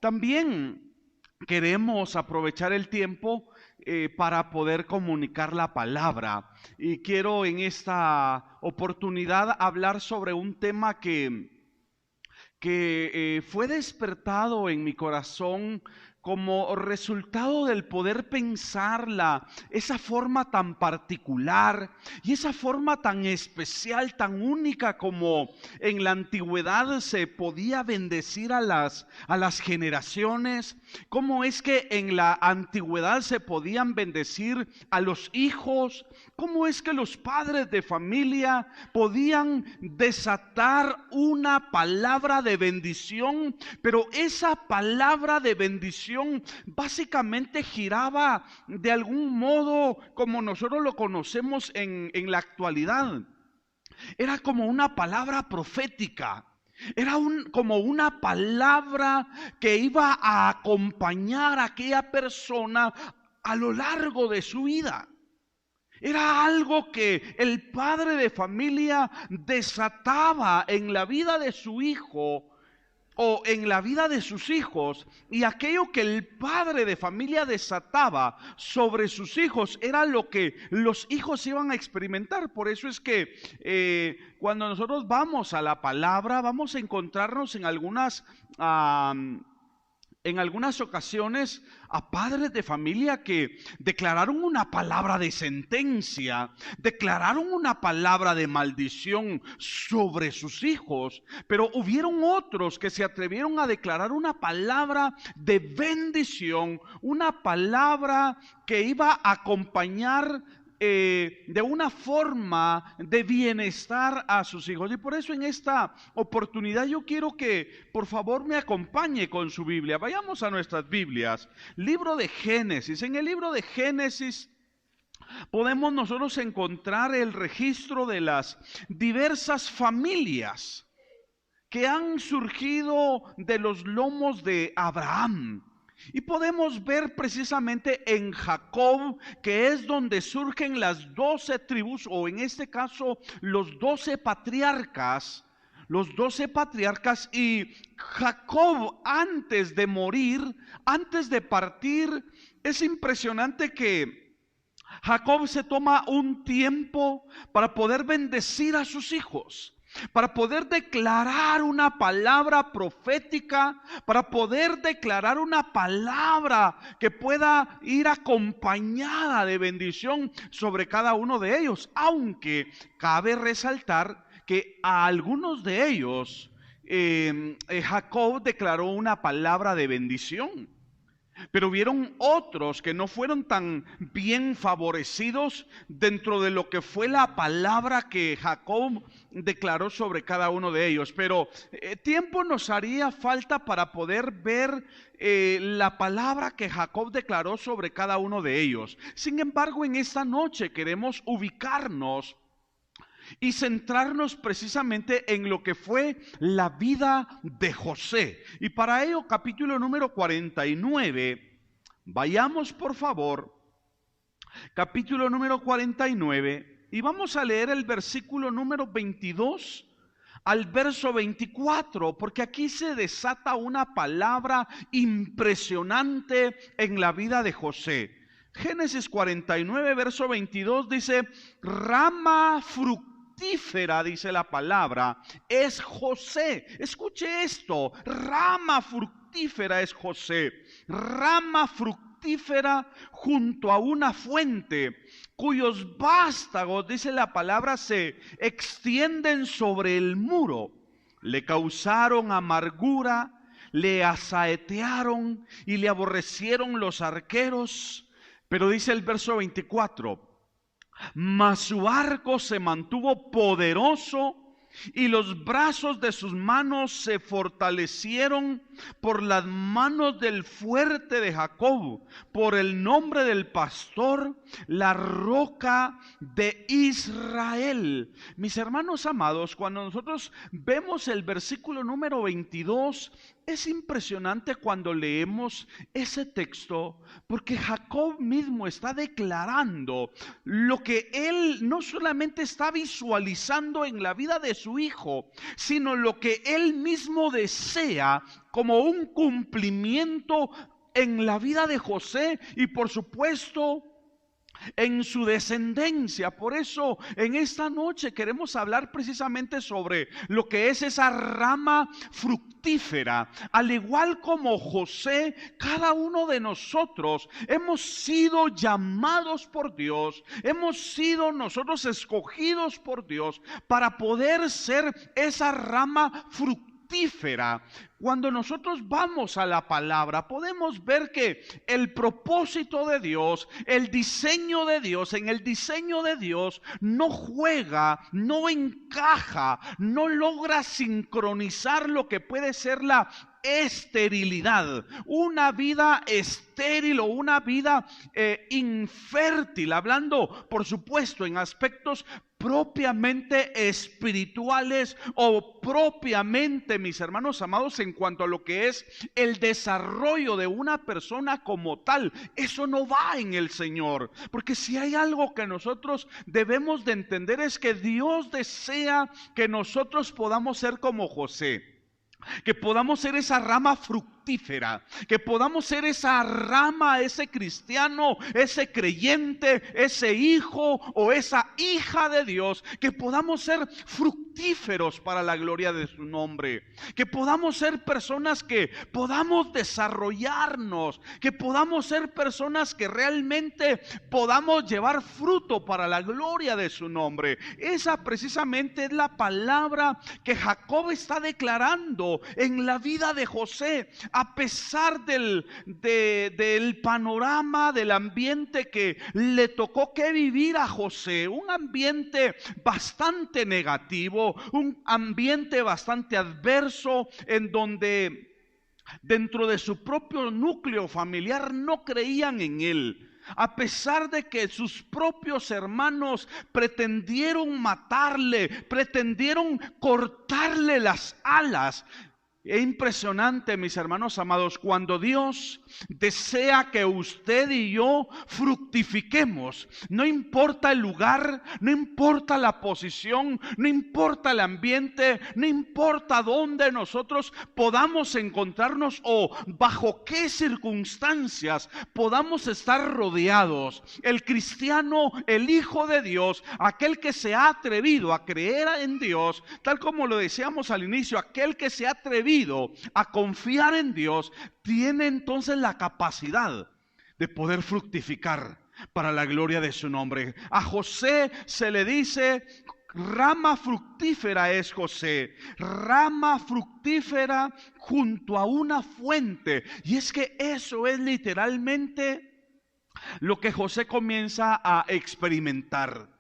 También queremos aprovechar el tiempo para poder comunicar la palabra. Y quiero en esta oportunidad hablar sobre un tema que fue despertado en mi corazón como resultado del poder pensarla, esa forma tan particular y esa forma tan especial, tan única como en la antigüedad se podía bendecir a las generaciones. Cómo es que en la antigüedad se podían bendecir a los hijos, cómo es que los padres de familia podían desatar una palabra de bendición, pero esa palabra de bendición básicamente giraba de algún modo como nosotros lo conocemos en la actualidad. Era como una palabra profética. Era como una palabra que iba a acompañar a aquella persona a lo largo de su vida. Era algo que el padre de familia desataba en la vida de su hijo o en la vida de sus hijos, y aquello que el padre de familia desataba sobre sus hijos era lo que los hijos iban a experimentar. Por eso es que cuando nosotros vamos a la palabra, vamos a encontrarnos en algunas ocasiones a padres de familia que declararon una palabra de sentencia, declararon una palabra de maldición sobre sus hijos, pero hubieron otros que se atrevieron a declarar una palabra de bendición, una palabra que iba a acompañar de una forma de bienestar a sus hijos. Y por eso en esta oportunidad yo quiero que por favor me acompañe con su Biblia. Vayamos a nuestras Biblias. Libro de Génesis. En el libro de Génesis podemos nosotros encontrar el registro de las diversas familias que han surgido de los lomos de Abraham. Y podemos ver precisamente en Jacob, que es donde surgen las 12 tribus, o en este caso los 12 patriarcas. Y Jacob, antes de morir, antes de partir, es impresionante que Jacob se toma un tiempo para poder bendecir a sus hijos, para poder declarar una palabra profética, para poder declarar una palabra que pueda ir acompañada de bendición sobre cada uno de ellos. Aunque cabe resaltar que a algunos de ellos Jacob declaró una palabra de bendición, pero hubieron otros que no fueron tan bien favorecidos dentro de lo que fue la palabra que Jacob declaró sobre cada uno de ellos. Pero tiempo nos haría falta para poder ver la palabra que Jacob declaró sobre cada uno de ellos. Sin embargo, en esta noche queremos ubicarnos y centrarnos precisamente en lo que fue la vida de José. Y para ello, capítulo número 49, vayamos por favor, capítulo número 49, y vamos a leer el versículo número 22 al verso 24, porque aquí se desata una palabra impresionante en la vida de José. Génesis 49, verso 22 dice: rama fructífera, dice la palabra, es José. Escuche esto: rama fructífera es José, rama fructífera junto a una fuente, cuyos vástagos, dice la palabra, se extienden sobre el muro. Le causaron amargura, le asaetearon y le aborrecieron los arqueros. Pero dice el verso 24: mas su arco se mantuvo poderoso y los brazos de sus manos se fortalecieron por las manos del fuerte de Jacob, por el nombre del pastor, la roca de Israel. Mis hermanos amados, cuando nosotros vemos el versículo número 22, es impresionante cuando leemos ese texto, porque Jacob mismo está declarando lo que él no solamente está visualizando en la vida de su hijo, sino lo que él mismo desea como un cumplimiento en la vida de José y por supuesto en su descendencia. Por eso en esta noche queremos hablar precisamente sobre lo que es esa rama fructífera. Al igual como José, cada uno de nosotros hemos sido llamados por Dios, hemos sido nosotros escogidos por Dios para poder ser esa rama fructífera. Cuando nosotros vamos a la palabra, podemos ver que el propósito de Dios, el diseño de Dios, en el diseño de Dios no juega, no encaja, no logra sincronizar lo que puede ser la esterilidad, una vida estéril o una vida infértil, hablando por supuesto en aspectos propiamente espirituales o propiamente, mis hermanos amados, en cuanto a lo que es el desarrollo de una persona como tal. Eso no va en el Señor, porque si hay algo que nosotros debemos de entender es que Dios desea que nosotros podamos ser como José, que podamos ser esa rama fructífera, que podamos ser esa rama, ese cristiano, ese creyente, ese hijo o esa hija de Dios, que podamos ser fructíferos para la gloria de su nombre, que podamos ser personas que podamos desarrollarnos, que podamos ser personas que realmente podamos llevar fruto para la gloria de su nombre. Esa precisamente es la palabra que Jacob está declarando en la vida de José. A pesar del panorama, del ambiente que le tocó que vivir a José, un ambiente bastante negativo, un ambiente bastante adverso, en donde dentro de su propio núcleo familiar no creían en él. A pesar de que sus propios hermanos pretendieron matarle, pretendieron cortarle las alas. Es impresionante, mis hermanos amados, cuando Dios desea que usted y yo fructifiquemos. No importa el lugar, no importa la posición, no importa el ambiente, no importa dónde nosotros podamos encontrarnos o bajo qué circunstancias podamos estar rodeados. El cristiano, el Hijo de Dios, aquel que se ha atrevido a creer en Dios, tal como lo decíamos al inicio, aquel que se ha atrevido a confiar en Dios, tiene entonces la capacidad de poder fructificar para la gloria de su nombre. A José se le dice: rama fructífera es José, rama fructífera junto a una fuente. Y es que eso es literalmente lo que José comienza a experimentar.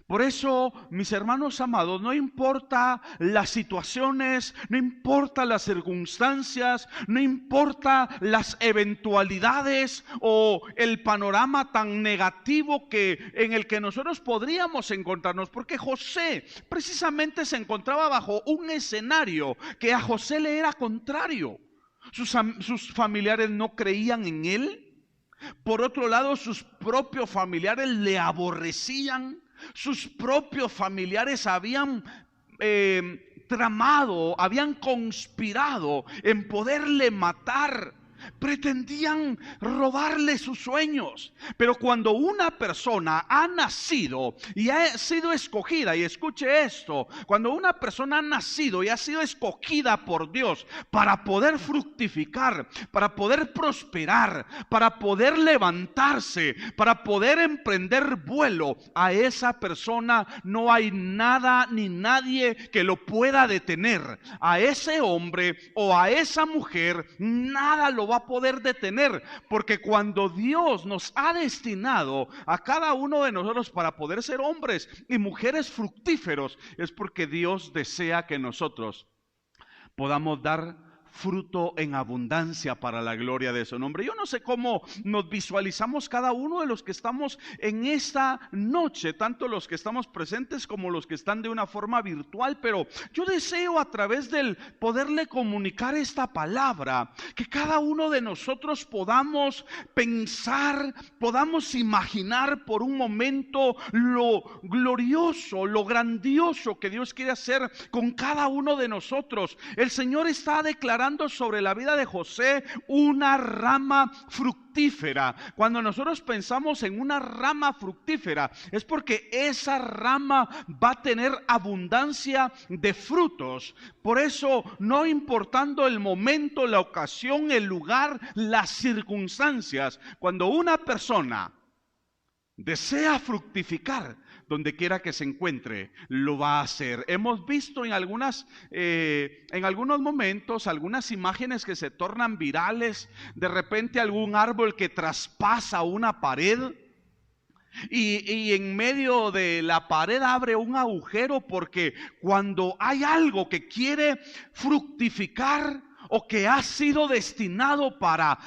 Por eso, mis hermanos amados, no importa las situaciones, no importa las circunstancias, no importa las eventualidades o el panorama tan negativo en el que nosotros podríamos encontrarnos, porque José precisamente se encontraba bajo un escenario que a José le era contrario. Sus familiares no creían en él. Por otro lado, sus propios familiares le aborrecían. Sus propios familiares habían tramado, habían conspirado en poderle matar. Pretendían robarle sus sueños. Pero cuando una persona ha nacido y ha sido escogida, y escuche esto, cuando una persona ha nacido y ha sido escogida por Dios para poder fructificar, para poder prosperar, para poder levantarse, para poder emprender vuelo, a esa persona no hay nada ni nadie que lo pueda detener. A ese hombre o a esa mujer nada lo va a poder detener, porque cuando Dios nos ha destinado a cada uno de nosotros para poder ser hombres y mujeres fructíferos, es porque Dios desea que nosotros podamos dar fruto en abundancia para la gloria de su nombre. Yo no sé cómo nos visualizamos cada uno de los que estamos en esta noche, tanto los que estamos presentes como los que están de una forma virtual, pero yo deseo a través del poderle comunicar esta palabra, que cada uno de nosotros podamos pensar, podamos imaginar por un momento lo glorioso, lo grandioso que Dios quiere hacer con cada uno de nosotros. El Señor está declarando sobre la vida de José una rama fructífera. Cuando nosotros pensamos en una rama fructífera, es porque esa rama va a tener abundancia de frutos. Por eso, no importando el momento, la ocasión, el lugar, las circunstancias, cuando una persona desea fructificar, donde quiera que se encuentre, lo va a hacer. Hemos visto en algunos momentos, algunas imágenes que se tornan virales, de repente algún árbol que traspasa una pared, y en medio de la pared abre un agujero, porque cuando hay algo que quiere fructificar, o que ha sido destinado para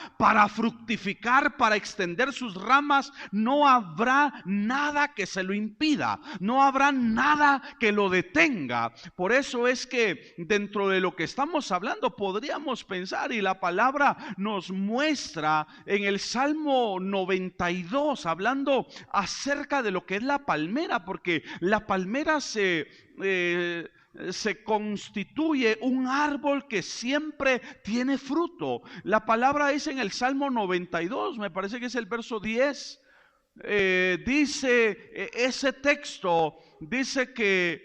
fructificar, para extender sus ramas, no habrá nada que se lo impida, no habrá nada que lo detenga. Por eso es que dentro de lo que estamos hablando podríamos pensar, y la palabra nos muestra en el Salmo 92, hablando acerca de lo que es la palmera, porque la palmera se constituye un árbol que siempre tiene fruto. La palabra dice en el Salmo 92, me parece que es el verso 10, dice ese texto, dice que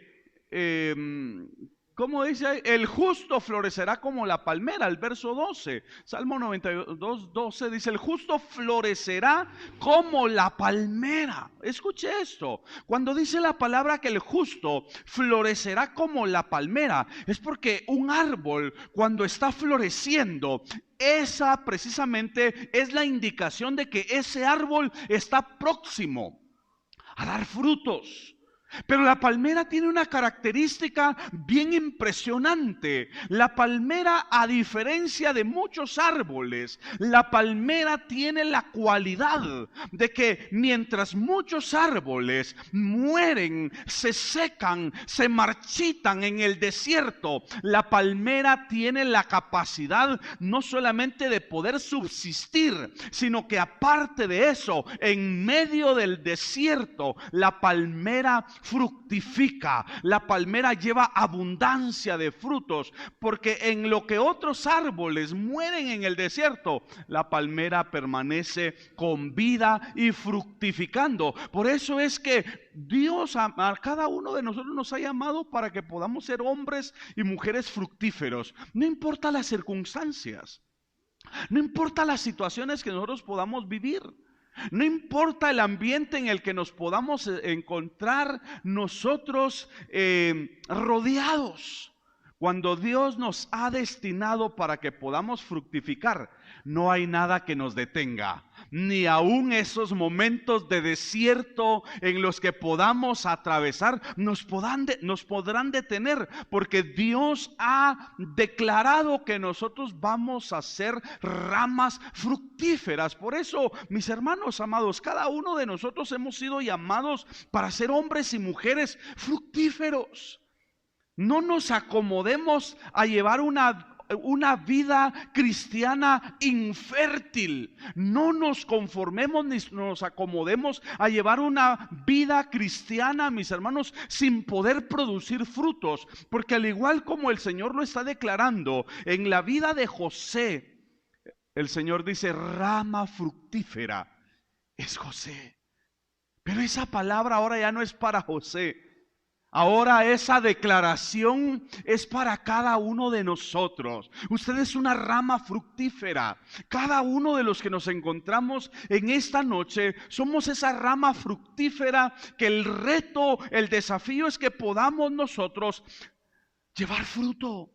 ¿cómo dice? El justo florecerá como la palmera. El verso 12, Salmo 92, 12 dice: el justo florecerá como la palmera. Escuche esto, cuando dice la palabra que el justo florecerá como la palmera, es porque un árbol, cuando está floreciendo, esa precisamente es la indicación de que ese árbol está próximo a dar frutos. Pero la palmera tiene una característica bien impresionante. La palmera, a diferencia de muchos árboles, la palmera tiene la cualidad de que mientras muchos árboles mueren, se secan, se marchitan en el desierto, la palmera tiene la capacidad no solamente de poder subsistir, sino que aparte de eso, en medio del desierto, la palmera fructifica. La palmera lleva abundancia de frutos, porque en lo que otros árboles mueren en el desierto, la palmera permanece con vida y fructificando. Por eso es que Dios a cada uno de nosotros nos ha llamado para que podamos ser hombres y mujeres fructíferos. No importa las circunstancias, no importa las situaciones que nosotros podamos vivir, no importa el ambiente en el que nos podamos encontrar nosotros rodeados. Cuando Dios nos ha destinado para que podamos fructificar, no hay nada que nos detenga, ni aun esos momentos de desierto en los que podamos atravesar nos podrán detener, porque Dios ha declarado que nosotros vamos a ser ramas fructíferas. Por eso, mis hermanos amados, cada uno de nosotros hemos sido llamados para ser hombres y mujeres fructíferos. No nos acomodemos a llevar una vida cristiana infértil. No nos conformemos ni nos acomodemos a llevar una vida cristiana, mis hermanos, sin poder producir frutos, porque al igual como el Señor lo está declarando en la vida de José, el Señor dice: rama fructífera es José. Pero esa palabra ahora ya no es para José. Ahora esa declaración es para cada uno de nosotros. Usted es una rama fructífera. Cada uno de los que nos encontramos en esta noche somos esa rama fructífera, que el reto, el desafío es que podamos nosotros llevar fruto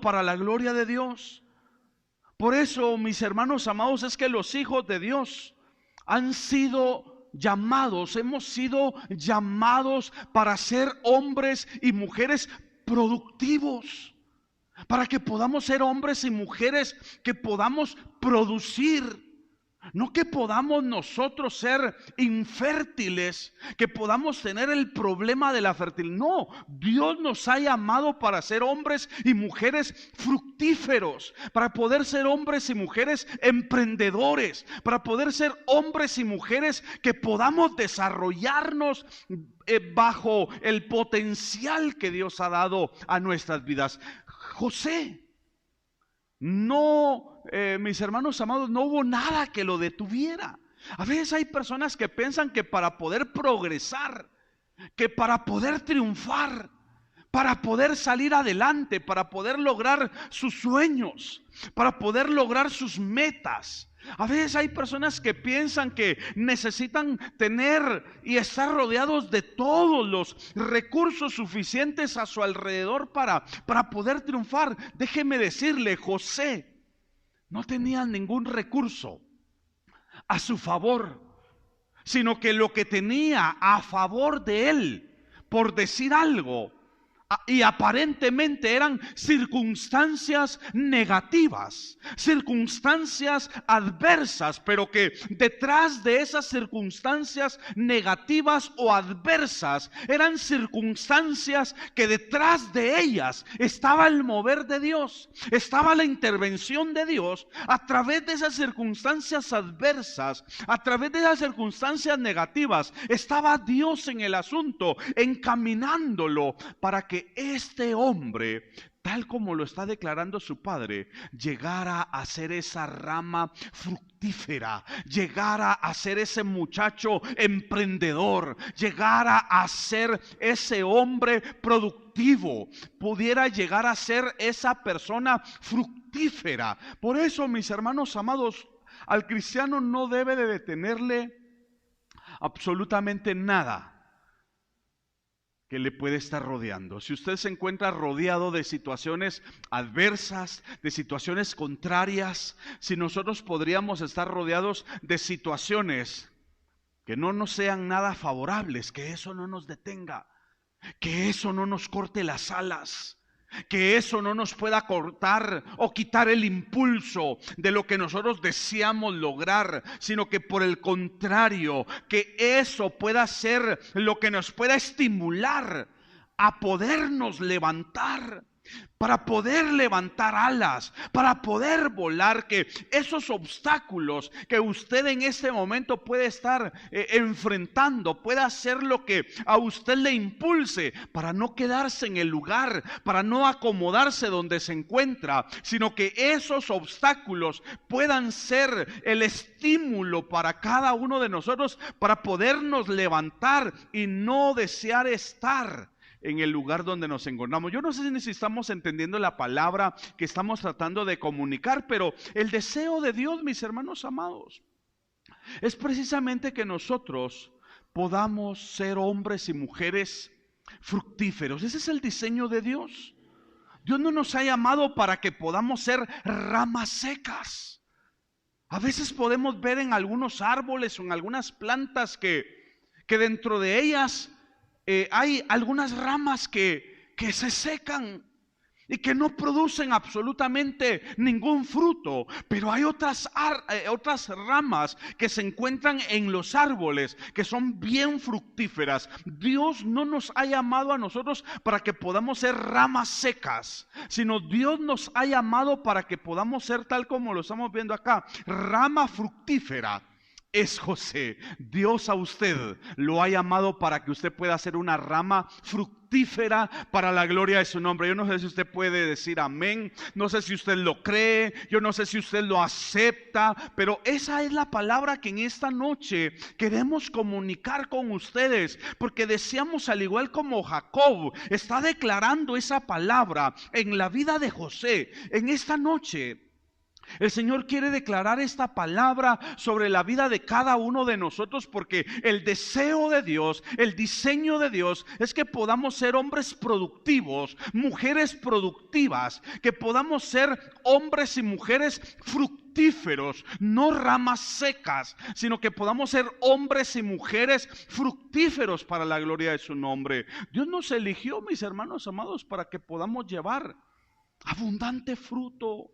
para la gloria de Dios. Por eso, mis hermanos amados, es que los hijos de Dios han sido llamados, hemos sido llamados para ser hombres y mujeres productivos. para que podamos ser hombres y mujeres que podamos producir. No que podamos nosotros ser infértiles, que podamos tener el problema de la fertilidad. No, Dios nos ha llamado para ser hombres y mujeres fructíferos, para poder ser hombres y mujeres emprendedores, para poder ser hombres y mujeres que podamos desarrollarnos bajo el potencial que Dios ha dado a nuestras vidas. José, no, mis hermanos amados, no hubo nada que lo detuviera. A veces hay personas que piensan que para poder progresar, que para poder triunfar, para poder salir adelante, para poder lograr sus sueños, para poder lograr sus metas, a veces hay personas que piensan que necesitan tener y estar rodeados de todos los recursos suficientes a su alrededor para poder triunfar. Déjeme decirle, José no tenía ningún recurso a su favor, sino que lo que tenía a favor de él, por decir algo, y aparentemente eran circunstancias negativas, circunstancias adversas, pero que detrás de esas circunstancias negativas o adversas eran circunstancias que detrás de ellas estaba el mover de Dios, estaba la intervención de Dios. A través de esas circunstancias adversas, a través de esas circunstancias negativas, estaba Dios en el asunto, encaminándolo para que este hombre, tal como lo está declarando su padre, llegara a ser esa rama fructífera, llegara a ser ese muchacho emprendedor, llegara a ser ese hombre productivo, pudiera llegar a ser esa persona fructífera. Por eso, mis hermanos amados, al cristiano no debe de detenerle absolutamente nada que le puede estar rodeando. Si usted se encuentra rodeado de situaciones adversas, de situaciones contrarias, si nosotros podríamos estar rodeados de situaciones que no nos sean nada favorables, que eso no nos detenga, que eso no nos corte las alas, que eso no nos pueda cortar o quitar el impulso de lo que nosotros deseamos lograr, sino que por el contrario, que eso pueda ser lo que nos pueda estimular a podernos levantar, para poder levantar alas, para poder volar, que esos obstáculos que usted en este momento puede estar enfrentando, pueda ser lo que a usted le impulse para no quedarse en el lugar, para no acomodarse donde se encuentra, sino que esos obstáculos puedan ser el estímulo para cada uno de nosotros para podernos levantar y no desear estar en el lugar donde nos encontramos. Yo no sé si estamos entendiendo la palabra que estamos tratando de comunicar, pero el deseo de Dios, mis hermanos amados, es precisamente que nosotros podamos ser hombres y mujeres fructíferos. Ese es el diseño de Dios. Dios no nos ha llamado para que podamos ser ramas secas. A veces podemos ver en algunos árboles o en algunas plantas que dentro de ellas hay algunas ramas que se secan y que no producen absolutamente ningún fruto, pero hay otras ramas que se encuentran en los árboles que son bien fructíferas. Dios no nos ha llamado a nosotros para que podamos ser ramas secas, sino Dios nos ha llamado para que podamos ser, tal como lo estamos viendo acá, rama fructífera. Es José. Dios a usted lo ha llamado para que usted pueda ser una rama fructífera para la gloria de su nombre. Yo no sé si usted puede decir amén, no sé si usted lo cree, yo no sé si usted lo acepta, pero esa es la palabra que en esta noche queremos comunicar con ustedes, porque deseamos, al igual como Jacob está declarando esa palabra en la vida de José, en esta noche el Señor quiere declarar esta palabra sobre la vida de cada uno de nosotros, porque el deseo de Dios, el diseño de Dios es que podamos ser hombres productivos, mujeres productivas, que podamos ser hombres y mujeres fructíferos, no ramas secas, sino que podamos ser hombres y mujeres fructíferos para la gloria de su nombre. Dios nos eligió, mis hermanos amados, para que podamos llevar abundante fruto.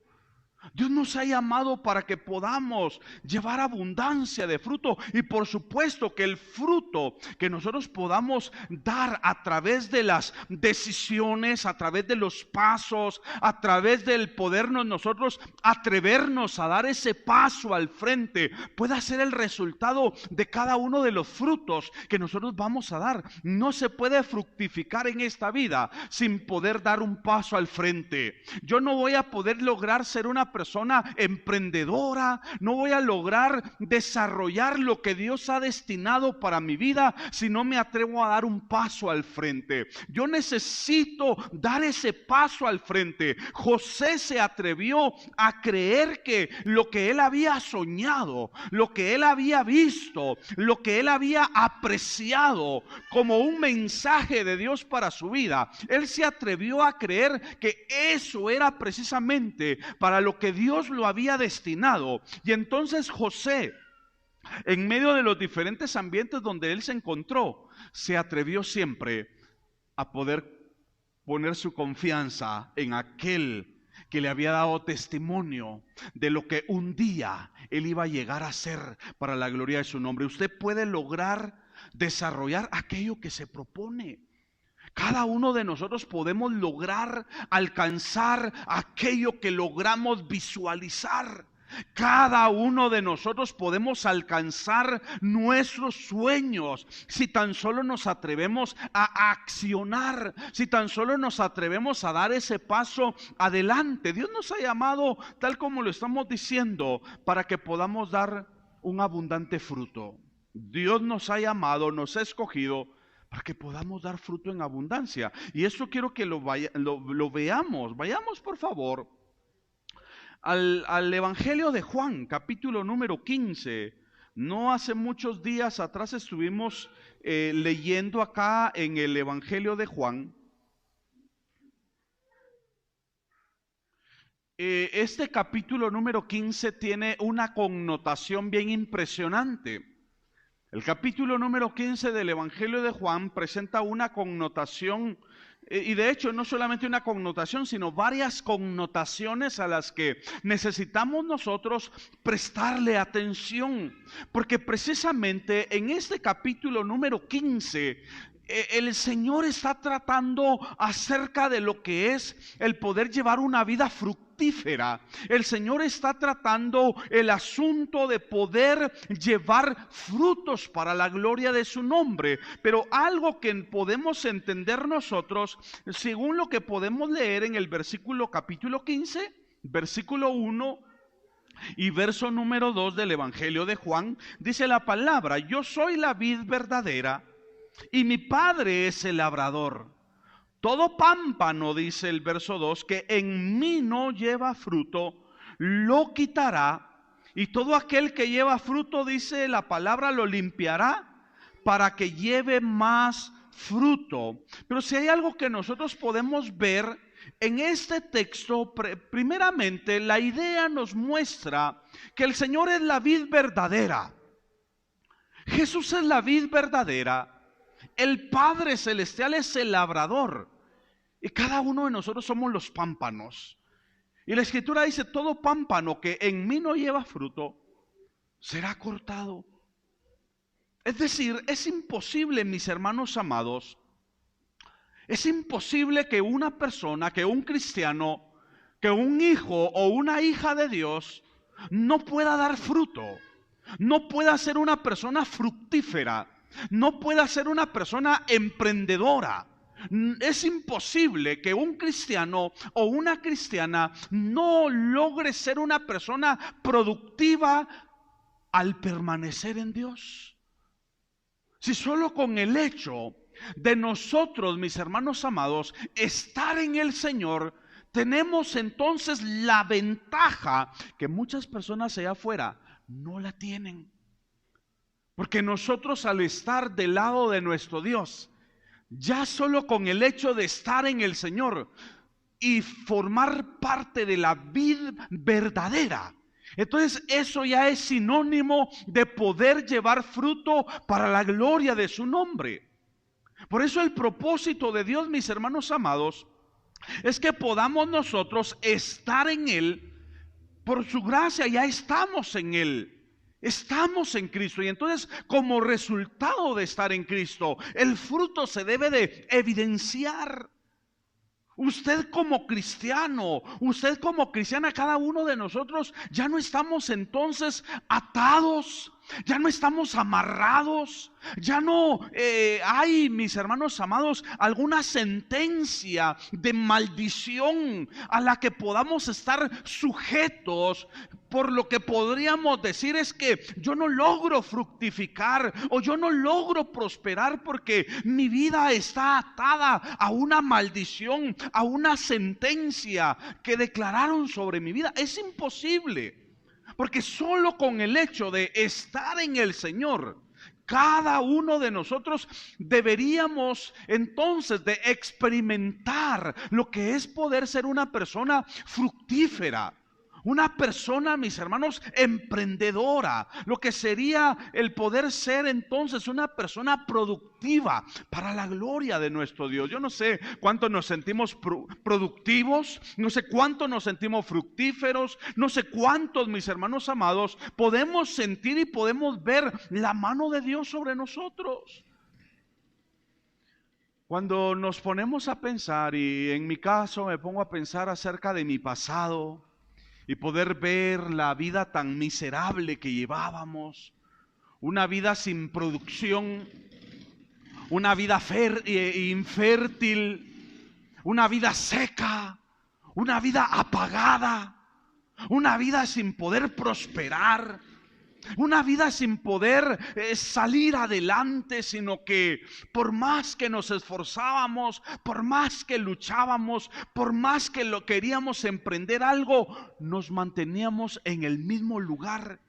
Dios nos ha llamado para que podamos llevar abundancia de fruto, y por supuesto que el fruto que nosotros podamos dar a través de las decisiones, a través de los pasos, a través del podernos nosotros atrevernos a dar ese paso al frente, pueda ser el resultado de cada uno de los frutos que nosotros vamos a dar. No se puede fructificar en esta vida sin poder dar un paso al frente. Yo no voy a poder lograr ser una persona emprendedora, no voy a lograr desarrollar lo que Dios ha destinado para mi vida si no me atrevo a dar un paso al frente. Yo necesito dar ese paso al frente. José se atrevió a creer que lo que él había soñado, lo que él había visto, lo que él había apreciado como un mensaje de Dios para su vida, él se atrevió a creer que eso era precisamente para lo que Dios lo había destinado. Y entonces José, en medio de los diferentes ambientes donde él se encontró, se atrevió siempre a poder poner su confianza en aquel que le había dado testimonio de lo que un día él iba a llegar a ser para la gloria de su nombre. Usted puede lograr desarrollar aquello que se propone. Cada uno de nosotros podemos lograr alcanzar aquello que logramos visualizar. Cada uno de nosotros podemos alcanzar nuestros sueños si tan solo nos atrevemos a accionar, si tan solo nos atrevemos a dar ese paso adelante. Dios nos ha llamado, tal como lo estamos diciendo, para que podamos dar un abundante fruto. Dios nos ha llamado, nos ha escogido para que podamos dar fruto en abundancia. Y eso quiero que lo veamos. Vayamos por favor al Evangelio de Juan, capítulo número 15. No hace muchos días atrás estuvimos leyendo acá en el Evangelio de Juan. Este capítulo número 15 tiene una connotación bien impresionante. El capítulo número 15 del Evangelio de Juan presenta una connotación, y de hecho no solamente una connotación, sino varias connotaciones a las que necesitamos nosotros prestarle atención, porque precisamente en este capítulo número 15 el Señor está tratando acerca de lo que es el poder llevar una vida fructífera. El Señor está tratando el asunto de poder llevar frutos para la gloria de su nombre. Pero algo que podemos entender nosotros, según lo que podemos leer en el versículo capítulo 15, versículo 1 y verso número 2 del Evangelio de Juan, dice la palabra: yo soy la vid verdadera y mi Padre es el labrador. Todo pámpano, dice el verso 2, que en mí no lleva fruto, lo quitará, y todo aquel que lleva fruto, dice la palabra, lo limpiará para que lleve más fruto. Pero si hay algo que nosotros podemos ver en este texto, primeramente la idea nos muestra que el Señor es la vid verdadera. Jesús es la vid verdadera. El Padre Celestial es el labrador y cada uno de nosotros somos los pámpanos. Y la Escritura dice: todo pámpano que en mí no lleva fruto será cortado. Es decir, es imposible, mis hermanos amados, es imposible que una persona, que un cristiano, que un hijo o una hija de Dios no pueda dar fruto, no pueda ser una persona fructífera, no pueda ser una persona emprendedora. Es imposible que un cristiano o una cristiana no logre ser una persona productiva al permanecer en Dios. Si solo con el hecho de nosotros, mis hermanos amados, estar en el Señor, tenemos entonces la ventaja que muchas personas allá afuera no la tienen. Porque nosotros, al estar del lado de nuestro Dios, ya solo con el hecho de estar en el Señor y formar parte de la vid verdadera, entonces eso ya es sinónimo de poder llevar fruto para la gloria de su nombre. Por eso el propósito de Dios, mis hermanos amados, es que podamos nosotros estar en Él. Por su gracia ya estamos en Él. Estamos en Cristo, y entonces como resultado de estar en Cristo, el fruto se debe de evidenciar. Usted como cristiano, usted como cristiana, cada uno de nosotros ya no estamos entonces atados, ya no estamos amarrados, ya no hay, mis hermanos amados, alguna sentencia de maldición a la que podamos estar sujetos. Por lo que podríamos decir es que yo no logro fructificar o yo no logro prosperar porque mi vida está atada a una maldición, a una sentencia que declararon sobre mi vida. Es imposible, porque solo con el hecho de estar en el Señor, cada uno de nosotros deberíamos entonces de experimentar lo que es poder ser una persona fructífera. Una persona, mis hermanos, emprendedora, lo que sería el poder ser entonces una persona productiva para la gloria de nuestro Dios. Yo no sé cuánto nos sentimos productivos, no sé cuánto nos sentimos fructíferos, no sé cuántos, mis hermanos amados, podemos sentir y podemos ver la mano de Dios sobre nosotros. Cuando nos ponemos a pensar, y en mi caso me pongo a pensar acerca de mi pasado, y poder ver la vida tan miserable que llevábamos, una vida sin producción, una vida infértil, una vida seca, una vida apagada, una vida sin poder prosperar, una vida sin poder salir adelante, sino que por más que nos esforzábamos, por más que luchábamos, por más que lo queríamos emprender algo, nos manteníamos en el mismo lugar,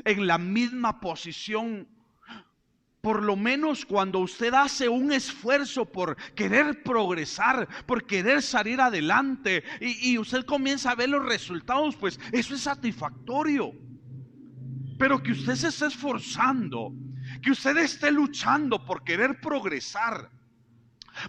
en la misma posición. Por lo menos cuando usted hace un esfuerzo por querer progresar, por querer salir adelante, y usted comienza a ver los resultados, pues eso es satisfactorio. Pero que usted se esté esforzando, que usted esté luchando por querer progresar,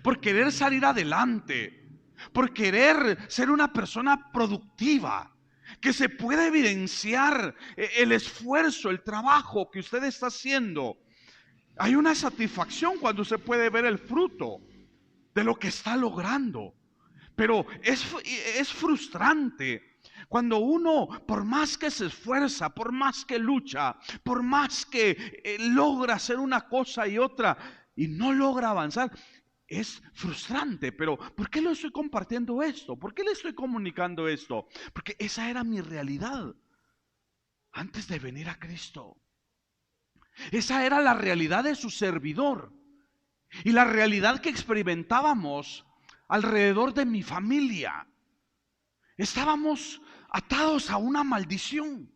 por querer salir adelante, por querer ser una persona productiva, que se pueda evidenciar el esfuerzo, el trabajo que usted está haciendo. Hay una satisfacción cuando usted puede ver el fruto de lo que está logrando. Pero es frustrante cuando uno, por más que se esfuerza, por más que lucha, por más que logra hacer una cosa y otra y no logra avanzar. Es frustrante. Pero ¿por qué le estoy compartiendo esto? ¿Por qué le estoy comunicando esto? Porque esa era mi realidad antes de venir a Cristo. Esa era la realidad de su servidor y la realidad que experimentábamos alrededor de mi familia. Estábamos atados a una maldición.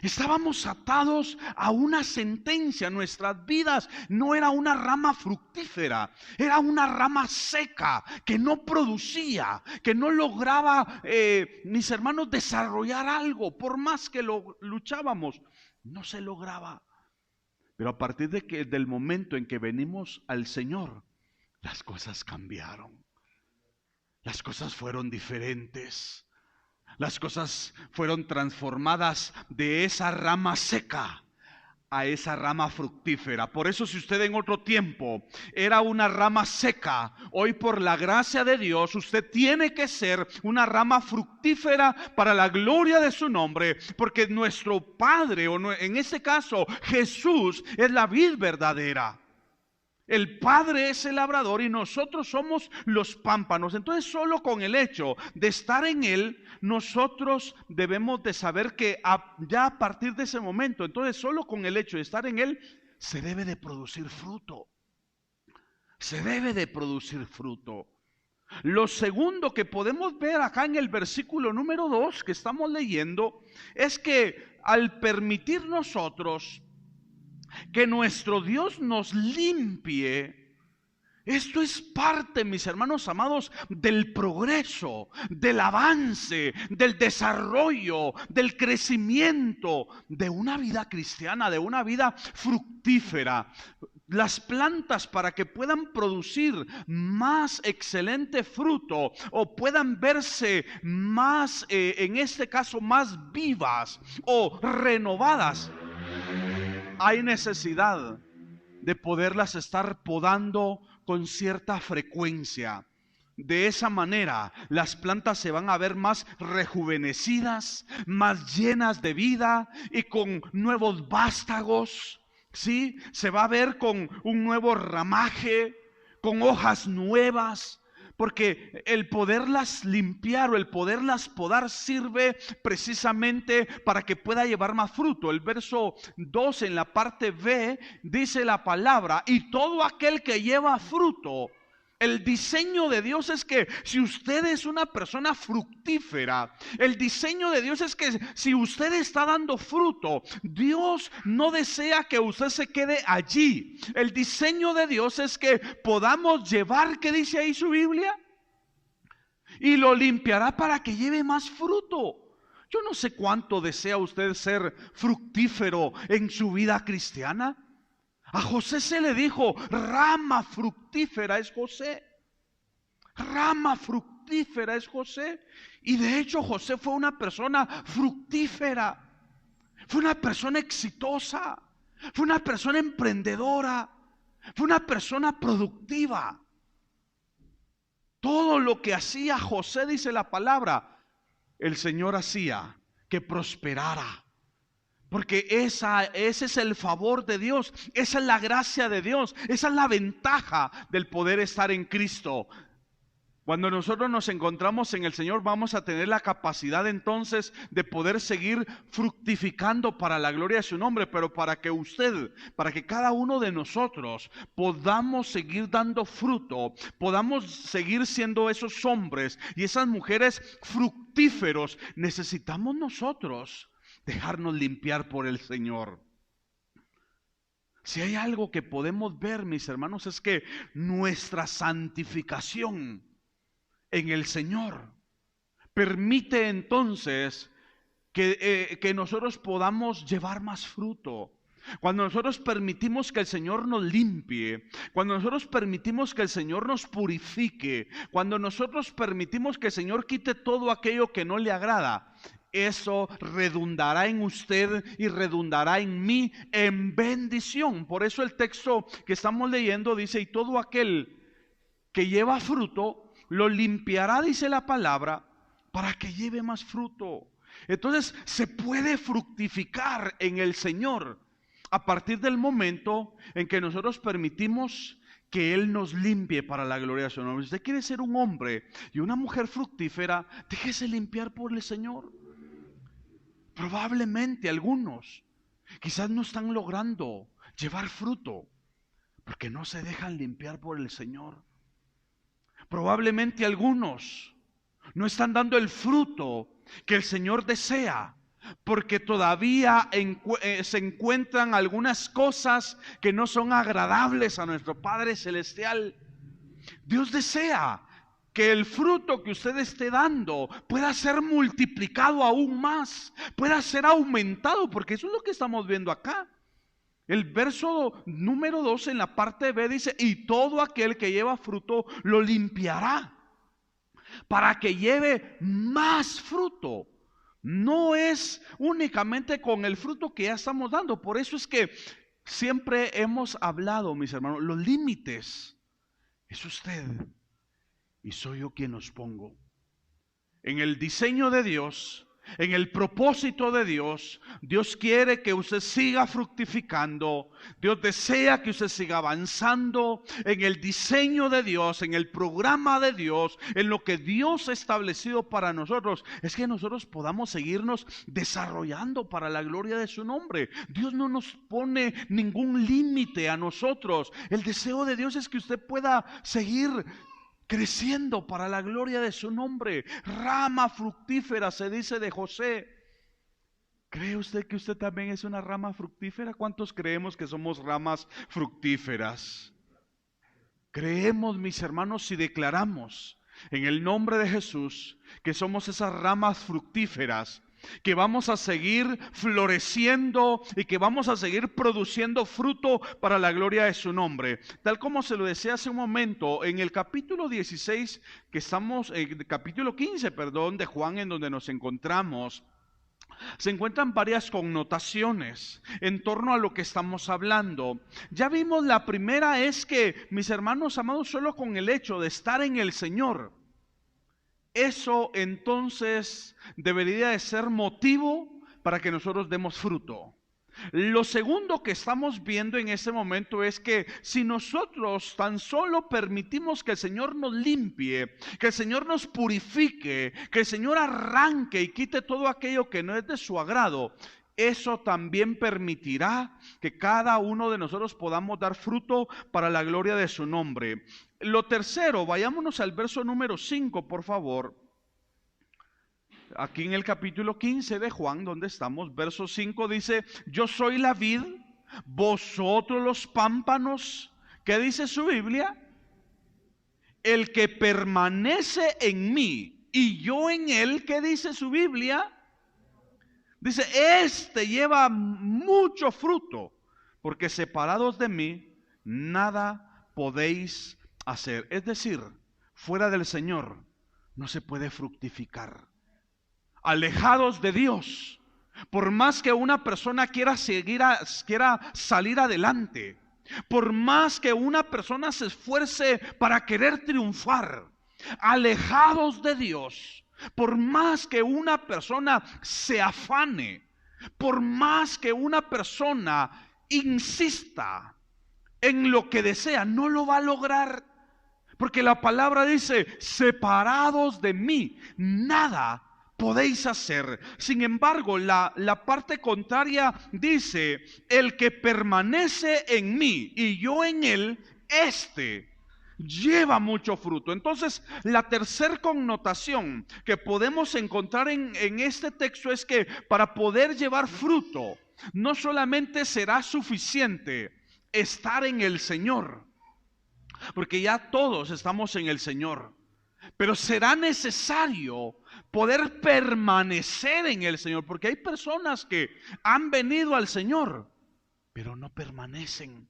Estábamos atados a una sentencia. Nuestras vidas no era una rama fructífera, era una rama seca que no producía, que no lograba, mis hermanos, desarrollar algo. Por más que lo luchábamos, no se lograba. Pero a partir del momento en que venimos al Señor, las cosas cambiaron. Las cosas fueron diferentes. Las cosas fueron transformadas de esa rama seca a esa rama fructífera. Por eso, si usted en otro tiempo era una rama seca, hoy por la gracia de Dios usted tiene que ser una rama fructífera para la gloria de su nombre, porque nuestro Padre, o en este caso Jesús, es la vid verdadera. El Padre es el labrador y nosotros somos los pámpanos. Entonces, solo con el hecho de estar en Él, nosotros debemos de saber que ya a partir de ese momento, entonces solo con el hecho de estar en Él, se debe de producir fruto. Se debe de producir fruto. Lo segundo que podemos ver acá en el versículo número 2 que estamos leyendo, es que al permitir nosotros que nuestro Dios nos limpie, esto es parte, mis hermanos amados, del progreso, del avance, del desarrollo, del crecimiento de una vida cristiana, de una vida fructífera. las plantas para que puedan producir más excelente fruto o puedan verse más, en este caso, más vivas o renovadas, hay necesidad de poderlas estar podando con cierta frecuencia. De esa manera las plantas se van a ver más rejuvenecidas, más llenas de vida y con nuevos vástagos, ¿sí? Se va a ver con un nuevo ramaje, con hojas nuevas, porque el poderlas limpiar o el poderlas podar sirve precisamente para que pueda llevar más fruto. El verso 2 en la parte B dice la palabra: y todo aquel que lleva fruto. El diseño de Dios es que si usted es una persona fructífera, el diseño de Dios es que si usted está dando fruto, Dios no desea que usted se quede allí. El diseño de Dios es que podamos llevar, ¿qué dice ahí su Biblia? Y lo limpiará para que lleve más fruto. Yo no sé cuánto desea usted ser fructífero en su vida cristiana. A José se le dijo, rama fructífera es José. Rama fructífera es José. Y de hecho José fue una persona fructífera. Fue una persona exitosa. Fue una persona emprendedora. Fue una persona productiva. Todo lo que hacía José, dice la palabra, el Señor hacía que prosperara. Porque ese es el favor de Dios, esa es la gracia de Dios, esa es la ventaja del poder estar en Cristo. Cuando nosotros nos encontramos en el Señor, vamos a tener la capacidad entonces de poder seguir fructificando para la gloria de su nombre, pero para que cada uno de nosotros podamos seguir dando fruto, podamos seguir siendo esos hombres y esas mujeres fructíferos, necesitamos nosotros dejarnos limpiar por el Señor. Si hay algo que podemos ver, mis hermanos, es que nuestra santificación en el Señor permite entonces que nosotros podamos llevar más fruto. Cuando nosotros permitimos que el Señor nos limpie, cuando nosotros permitimos que el Señor nos purifique, cuando nosotros permitimos que el Señor quite todo aquello que no le agrada, eso redundará en usted y redundará en mí en bendición. Por eso el texto que estamos leyendo dice: y todo aquel que lleva fruto lo limpiará, dice la palabra, para que lleve más fruto. Entonces se puede fructificar en el Señor a partir del momento en que nosotros permitimos que Él nos limpie para la gloria de su nombre. Si usted quiere ser un hombre y una mujer fructífera, déjese limpiar por el Señor. Probablemente algunos quizás no están logrando llevar fruto porque no se dejan limpiar por el Señor. Probablemente algunos no están dando el fruto que el Señor desea porque todavía se encuentran algunas cosas que no son agradables a nuestro Padre Celestial. Dios desea que el fruto que usted esté dando pueda ser multiplicado aún más, pueda ser aumentado, porque eso es lo que estamos viendo acá. El verso número 2 en la parte B dice: y todo aquel que lleva fruto lo limpiará, para que lleve más fruto. No es únicamente con el fruto que ya estamos dando. Por eso es que siempre hemos hablado, mis hermanos, los límites es usted y soy yo quien los pongo. En el diseño de Dios, en el propósito de Dios, Dios quiere que usted siga fructificando. Dios desea que usted siga avanzando en el diseño de Dios, en el programa de Dios, en lo que Dios ha establecido para nosotros. Es que nosotros podamos seguirnos desarrollando para la gloria de su nombre. Dios no nos pone ningún límite a nosotros. El deseo de Dios es que usted pueda seguir creciendo para la gloria de su nombre. Rama fructífera se dice de José. ¿Cree usted que usted también es una rama fructífera? ¿Cuántos creemos que somos ramas fructíferas? Creemos, mis hermanos, y declaramos en el nombre de Jesús que somos esas ramas fructíferas que vamos a seguir floreciendo y que vamos a seguir produciendo fruto para la gloria de su nombre. Tal como se lo decía hace un momento, en el capítulo 16, que estamos, capítulo 15, perdón, de Juan, en donde nos encontramos, se encuentran varias connotaciones en torno a lo que estamos hablando. Ya vimos, la primera es que, mis hermanos amados, solo con el hecho de estar en el Señor, eso entonces debería de ser motivo para que nosotros demos fruto. Lo segundo que estamos viendo en este momento es que si nosotros tan solo permitimos que el Señor nos limpie, que el Señor nos purifique, que el Señor arranque y quite todo aquello que no es de su agrado, eso también permitirá que cada uno de nosotros podamos dar fruto para la gloria de su nombre. Lo tercero, vayámonos al verso número 5, por favor. Aquí en el capítulo 15 de Juan, donde estamos, verso 5 dice: yo soy la vid, vosotros los pámpanos. ¿Qué dice su Biblia? El que permanece en mí y yo en él. ¿Qué dice su Biblia? Dice, este lleva mucho fruto, porque separados de mí, nada podéis hacer. Es decir, fuera del Señor no se puede fructificar. Alejados de Dios, por más que una persona quiera salir adelante, por más que una persona se esfuerce para querer triunfar, alejados de Dios, por más que una persona se afane, por más que una persona insista en lo que desea, no lo va a lograr. Porque la palabra dice, separados de mí, nada podéis hacer. Sin embargo, la parte contraria dice, el que permanece en mí y yo en él, este lleva mucho fruto. Entonces, la tercera connotación que podemos encontrar en este texto es que para poder llevar fruto, no solamente será suficiente estar en el Señor, porque ya todos estamos en el Señor, pero será necesario poder permanecer en el Señor, porque hay personas que han venido al Señor, pero no permanecen,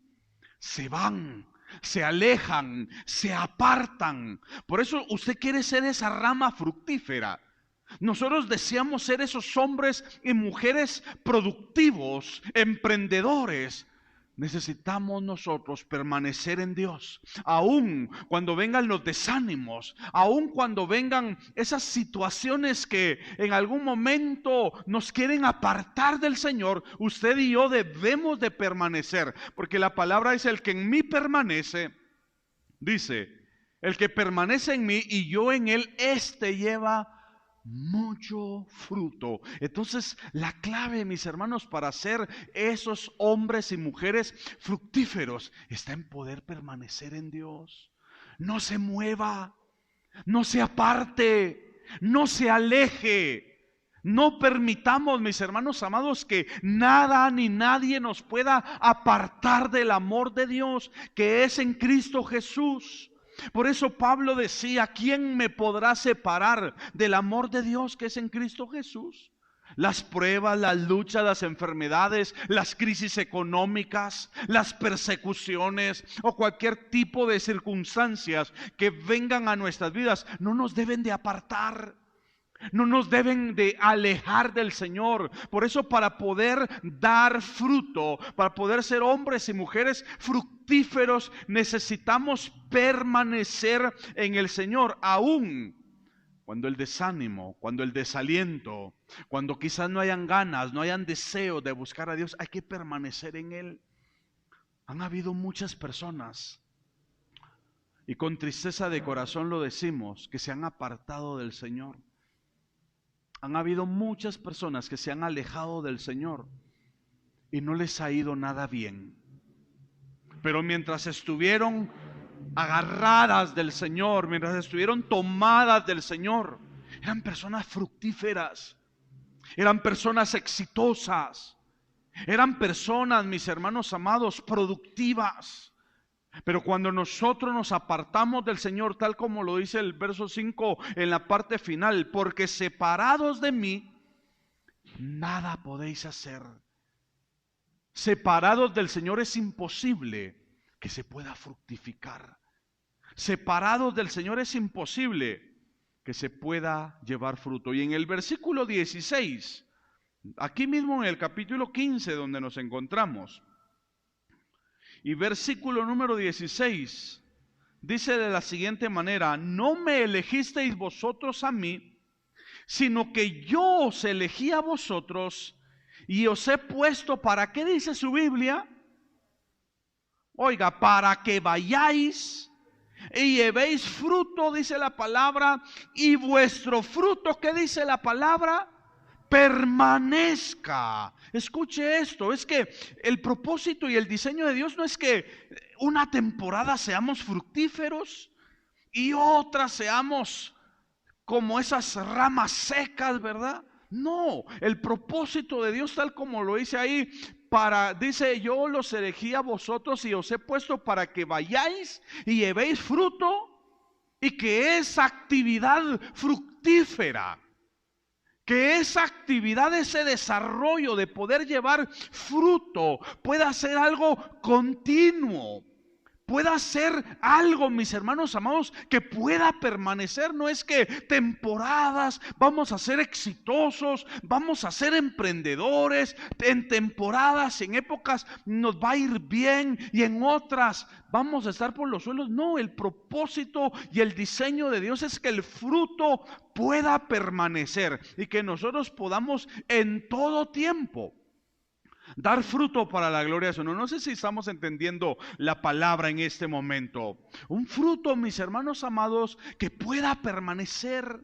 se van, se alejan, se apartan. Por eso usted quiere ser esa rama fructífera. Nosotros deseamos ser esos hombres y mujeres productivos, emprendedores. Necesitamos nosotros permanecer en Dios, aun cuando vengan los desánimos, aun cuando vengan esas situaciones que en algún momento nos quieren apartar del Señor. Usted y yo debemos de permanecer, porque la palabra dice, el que en mí permanece, dice, el que permanece en mí y yo en él, este lleva mucho fruto. Entonces, la clave, mis hermanos, para ser esos hombres y mujeres fructíferos está en poder permanecer en Dios. No se mueva, no se aparte, no se aleje. No permitamos, mis hermanos amados, que nada ni nadie nos pueda apartar del amor de Dios que es en Cristo Jesús. Por eso Pablo decía, ¿quién me podrá separar del amor de Dios que es en Cristo Jesús? Las pruebas, las luchas, las enfermedades, las crisis económicas, las persecuciones o cualquier tipo de circunstancias que vengan a nuestras vidas no nos deben de apartar. No nos deben de alejar del Señor. Por eso, para poder dar fruto, para poder ser hombres y mujeres fructíferos, necesitamos permanecer en el Señor, aún cuando el desánimo, cuando el desaliento, cuando quizás no hayan ganas, no hayan deseo de buscar a Dios, hay que permanecer en Él. Han habido muchas personas, y con tristeza de corazón lo decimos, que se han apartado del Señor. Han habido muchas personas que se han alejado del Señor y no les ha ido nada bien. Pero mientras estuvieron agarradas del Señor, mientras estuvieron tomadas del Señor, eran personas fructíferas, eran personas exitosas, eran personas, mis hermanos amados, productivas. Pero cuando nosotros nos apartamos del Señor, tal como lo dice el verso 5 en la parte final, porque separados de mí, nada podéis hacer. Separados del Señor es imposible que se pueda fructificar. Separados del Señor es imposible que se pueda llevar fruto. Y en el versículo 16, aquí mismo en el capítulo 15 donde nos encontramos, y versículo número 16, dice de la siguiente manera: no me elegisteis vosotros a mí, sino que yo os elegí a vosotros y os he puesto, ¿para qué dice su Biblia? Oiga, para que vayáis y llevéis fruto, dice la palabra, y vuestro fruto, ¿qué dice la palabra? Permanezca. Escuche esto, es que el propósito y el diseño de Dios no es que una temporada seamos fructíferos y otra seamos como esas ramas secas, ¿verdad? No, el propósito de Dios, tal como lo dice ahí, dice: yo los elegí a vosotros y os he puesto para que vayáis y llevéis fruto, y que esa actividad fructífera, que esa actividad, ese desarrollo de poder llevar fruto, pueda ser algo continuo, pueda ser algo, mis hermanos amados, que pueda permanecer. No es que temporadas vamos a ser exitosos, vamos a ser emprendedores, en temporadas, en épocas nos va a ir bien y en otras vamos a estar por los suelos. No, el propósito y el diseño de Dios es que el fruto pueda permanecer y que nosotros podamos en todo tiempo dar fruto para la gloria de su nombre. No sé si estamos entendiendo la palabra en este momento. Un fruto, mis hermanos amados, que pueda permanecer.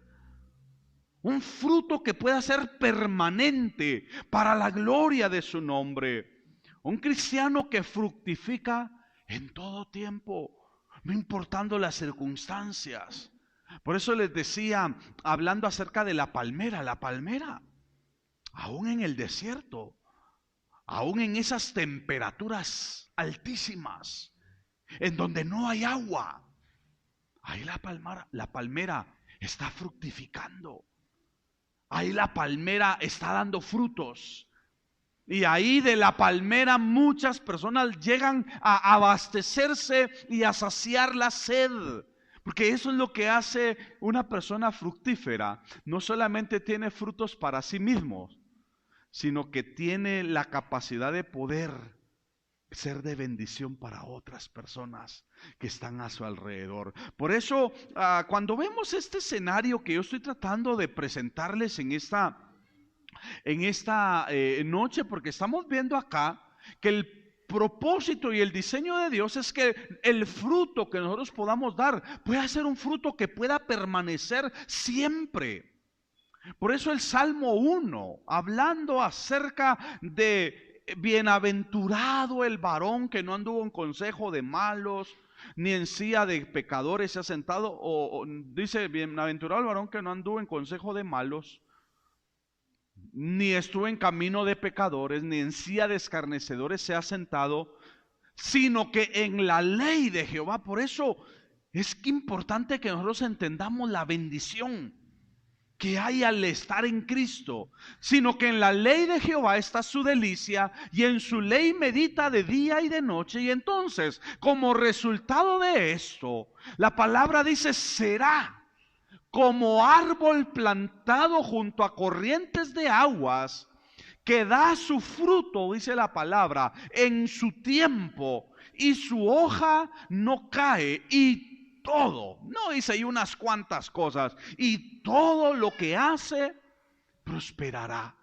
Un fruto que pueda ser permanente para la gloria de su nombre. Un cristiano que fructifica en todo tiempo, no importando las circunstancias. Por eso les decía, hablando acerca de la palmera, aún en el desierto, aún en esas temperaturas altísimas, en donde no hay agua, ahí la palmera está fructificando. Ahí la palmera está dando frutos. Y ahí de la palmera muchas personas llegan a abastecerse y a saciar la sed. Porque eso es lo que hace una persona fructífera. No solamente tiene frutos para sí mismos, sino que tiene la capacidad de poder ser de bendición para otras personas que están a su alrededor. Por eso, cuando vemos este escenario que yo estoy tratando de presentarles en esta noche, porque estamos viendo acá que el propósito y el diseño de Dios es que el fruto que nosotros podamos dar pueda ser un fruto que pueda permanecer siempre. Por eso el Salmo 1, hablando acerca de bienaventurado el varón que no anduvo en consejo de malos, ni en silla de pecadores se ha sentado, o dice: bienaventurado el varón que no anduvo en consejo de malos, ni estuvo en camino de pecadores, ni en silla de escarnecedores se ha sentado, sino que en la ley de Jehová. Por eso es importante que nosotros entendamos la bendición que hay al estar en Cristo, sino que en la ley de Jehová está su delicia, y en su ley medita de día y de noche. Y entonces, como resultado de esto, la palabra dice: será como árbol plantado junto a corrientes de aguas, que da su fruto, dice la palabra, en su tiempo, y su hoja no cae, y todo, no dice ahí unas cuantas cosas, y todo lo que hace prosperará.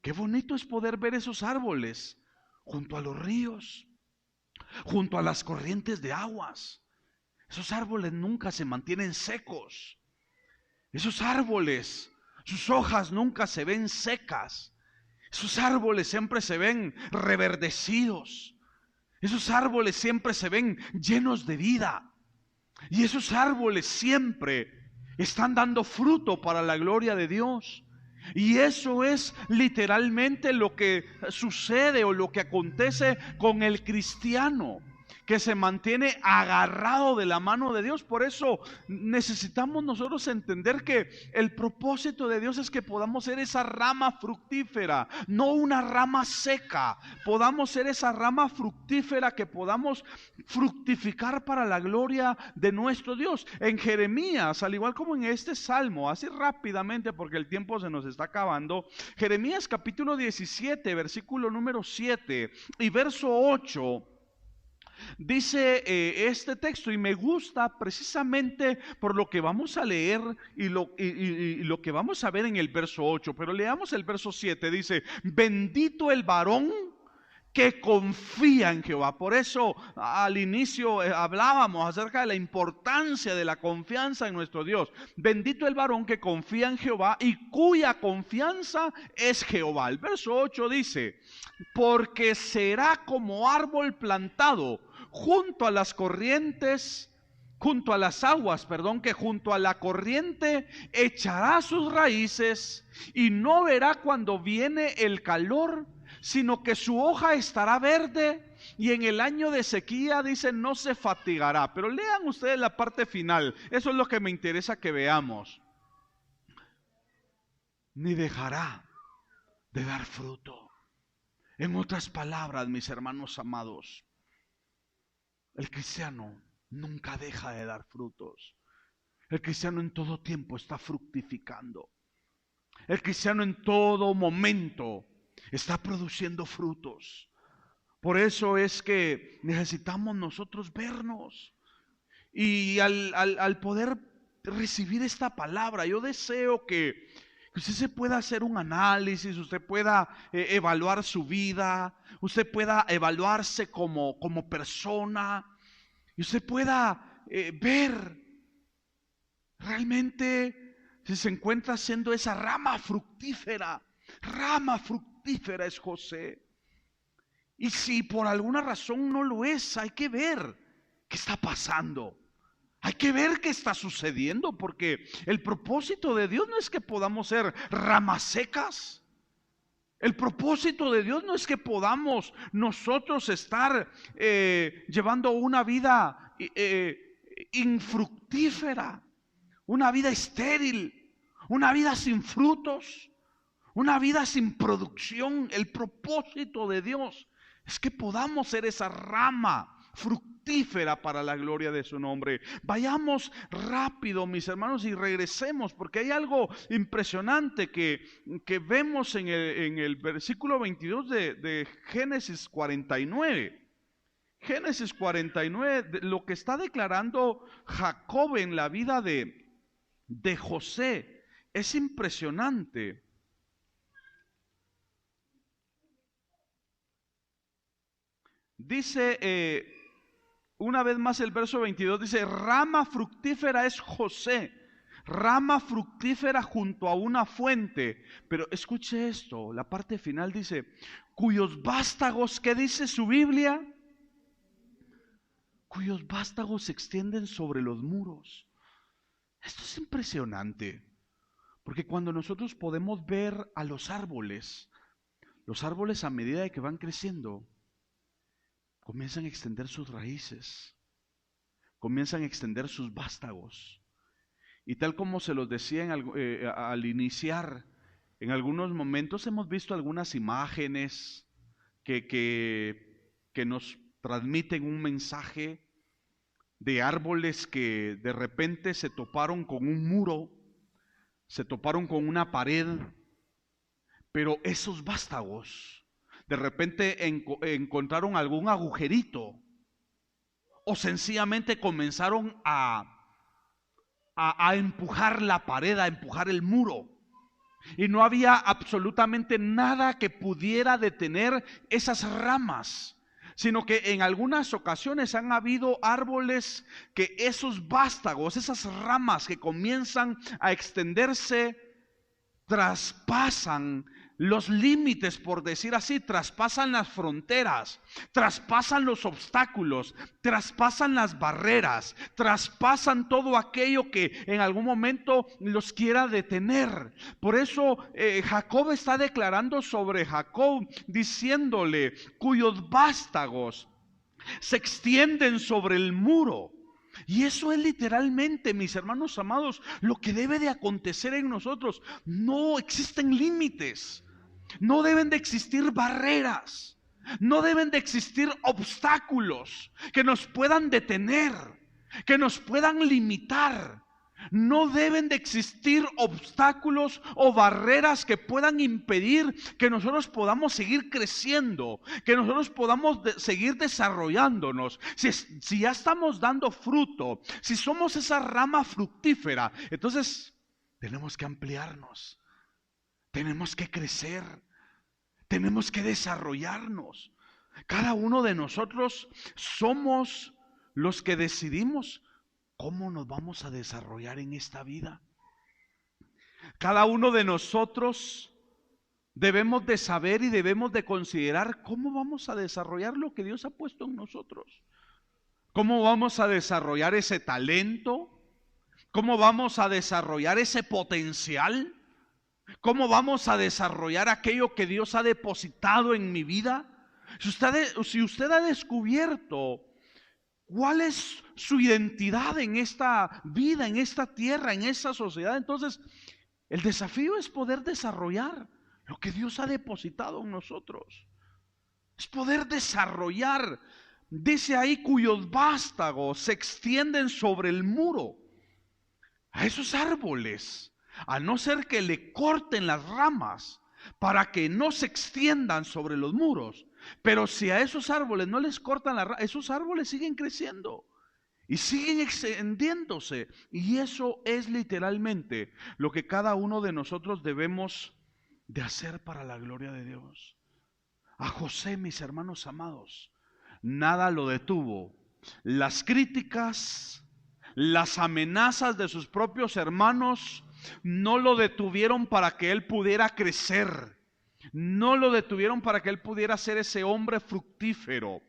Qué bonito es poder ver esos árboles junto a los ríos, junto a las corrientes de aguas. Esos árboles nunca se mantienen secos. Esos árboles, sus hojas nunca se ven secas. Esos árboles siempre se ven reverdecidos. Esos árboles siempre se ven llenos de vida. Y esos árboles siempre están dando fruto para la gloria de Dios. Y eso es literalmente lo que sucede o lo que acontece con el cristiano, que se mantiene agarrado de la mano de Dios. Por eso necesitamos nosotros entender que el propósito de Dios es que podamos ser esa rama fructífera, no una rama seca. Podamos ser esa rama fructífera, que podamos fructificar para la gloria de nuestro Dios. En Jeremías, al igual como en este salmo, así rápidamente porque el tiempo se nos está acabando, Jeremías capítulo 17, versículo número 7 y verso 8, dice este texto, y me gusta precisamente por lo que vamos a leer y lo que vamos a ver en el verso 8. Pero leamos el verso 7, dice: bendito el varón que confía en Jehová. Por eso al inicio hablábamos acerca de la importancia de la confianza en nuestro Dios. Bendito el varón que confía en Jehová y cuya confianza es Jehová. El verso 8 dice: porque será como árbol plantado junto a las corrientes, junto a las aguas, que junto a la corriente echará sus raíces y no verá cuando viene el calor, sino que su hoja estará verde, y en el año de sequía, dice, no se fatigará. Pero lean ustedes la parte final, eso es lo que me interesa que veamos. Ni dejará de dar fruto. En otras palabras, mis hermanos amados, el cristiano nunca deja de dar frutos. El cristiano en todo tiempo está fructificando. El cristiano en todo momento está produciendo frutos. Por eso es que necesitamos nosotros vernos. Y al poder recibir esta palabra, yo deseo que usted se pueda hacer un análisis, usted pueda evaluar su vida, usted pueda evaluarse como persona, y usted pueda ver realmente si se encuentra siendo esa rama fructífera. Rama fructífera es José. Y si por alguna razón no lo es, hay que ver qué está pasando. Hay que ver qué está sucediendo, porque el propósito de Dios no es que podamos ser ramas secas. El propósito de Dios no es que podamos nosotros estar llevando una vida infructífera, una vida estéril, una vida sin frutos, una vida sin producción. El propósito de Dios es que podamos ser esa rama fructífera para la gloria de su nombre. Vayamos rápido, mis hermanos, y regresemos, porque hay algo impresionante que vemos en el versículo 22 de Génesis 49. Génesis 49, lo que está declarando Jacob en la vida de José es impresionante. Dice una vez más el verso 22, dice: rama fructífera es José, rama fructífera junto a una fuente. Pero escuche esto, la parte final dice: cuyos vástagos, ¿qué dice su Biblia? Cuyos vástagos se extienden sobre los muros. Esto es impresionante, porque cuando nosotros podemos ver a los árboles a medida de que van creciendo, comienzan a extender sus raíces, comienzan a extender sus vástagos. Y tal como se los decía al iniciar, en algunos momentos hemos visto algunas imágenes que nos transmiten un mensaje de árboles que de repente se toparon con un muro, se toparon con una pared, pero esos vástagos de repente encontraron algún agujerito, o sencillamente comenzaron a empujar la pared, a empujar el muro, y no había absolutamente nada que pudiera detener esas ramas, sino que en algunas ocasiones han habido árboles que esos vástagos, esas ramas que comienzan a extenderse, traspasan los límites, por decir así, traspasan las fronteras, traspasan los obstáculos, traspasan las barreras, traspasan todo aquello que en algún momento los quiera detener. Por eso Jacob está declarando sobre Jacob, diciéndole: cuyos vástagos se extienden sobre el muro. Y eso es literalmente, mis hermanos amados, lo que debe de acontecer en nosotros. No existen límites, no deben de existir barreras, no deben de existir obstáculos que nos puedan detener, que nos puedan limitar. No deben de existir obstáculos o barreras que puedan impedir que nosotros podamos seguir creciendo, que nosotros podamos seguir desarrollándonos. Si ya estamos dando fruto, si somos esa rama fructífera, entonces tenemos que ampliarnos, tenemos que crecer, tenemos que desarrollarnos. Cada uno de nosotros somos los que decidimos ¿cómo nos vamos a desarrollar en esta vida? Cada uno de nosotros debemos de saber y debemos de considerar cómo vamos a desarrollar lo que Dios ha puesto en nosotros. ¿Cómo vamos a desarrollar ese talento? ¿Cómo vamos a desarrollar ese potencial? ¿Cómo vamos a desarrollar aquello que Dios ha depositado en mi vida? Si usted ha descubierto ¿cuál es su identidad en esta vida, en esta tierra, en esta sociedad? Entonces, el desafío es poder desarrollar lo que Dios ha depositado en nosotros. Es poder desarrollar, dice ahí, cuyos vástagos se extienden sobre el muro. A esos árboles, a no ser que le corten las ramas para que no se extiendan sobre los muros. Pero si a esos árboles no les cortan las ramas, esos árboles siguen creciendo y siguen extendiéndose. Y eso es literalmente lo que cada uno de nosotros debemos de hacer para la gloria de Dios. A José, mis hermanos amados, nada lo detuvo. Las críticas, las amenazas de sus propios hermanos no lo detuvieron para que él pudiera crecer. No lo detuvieron para que él pudiera ser ese hombre fructífero.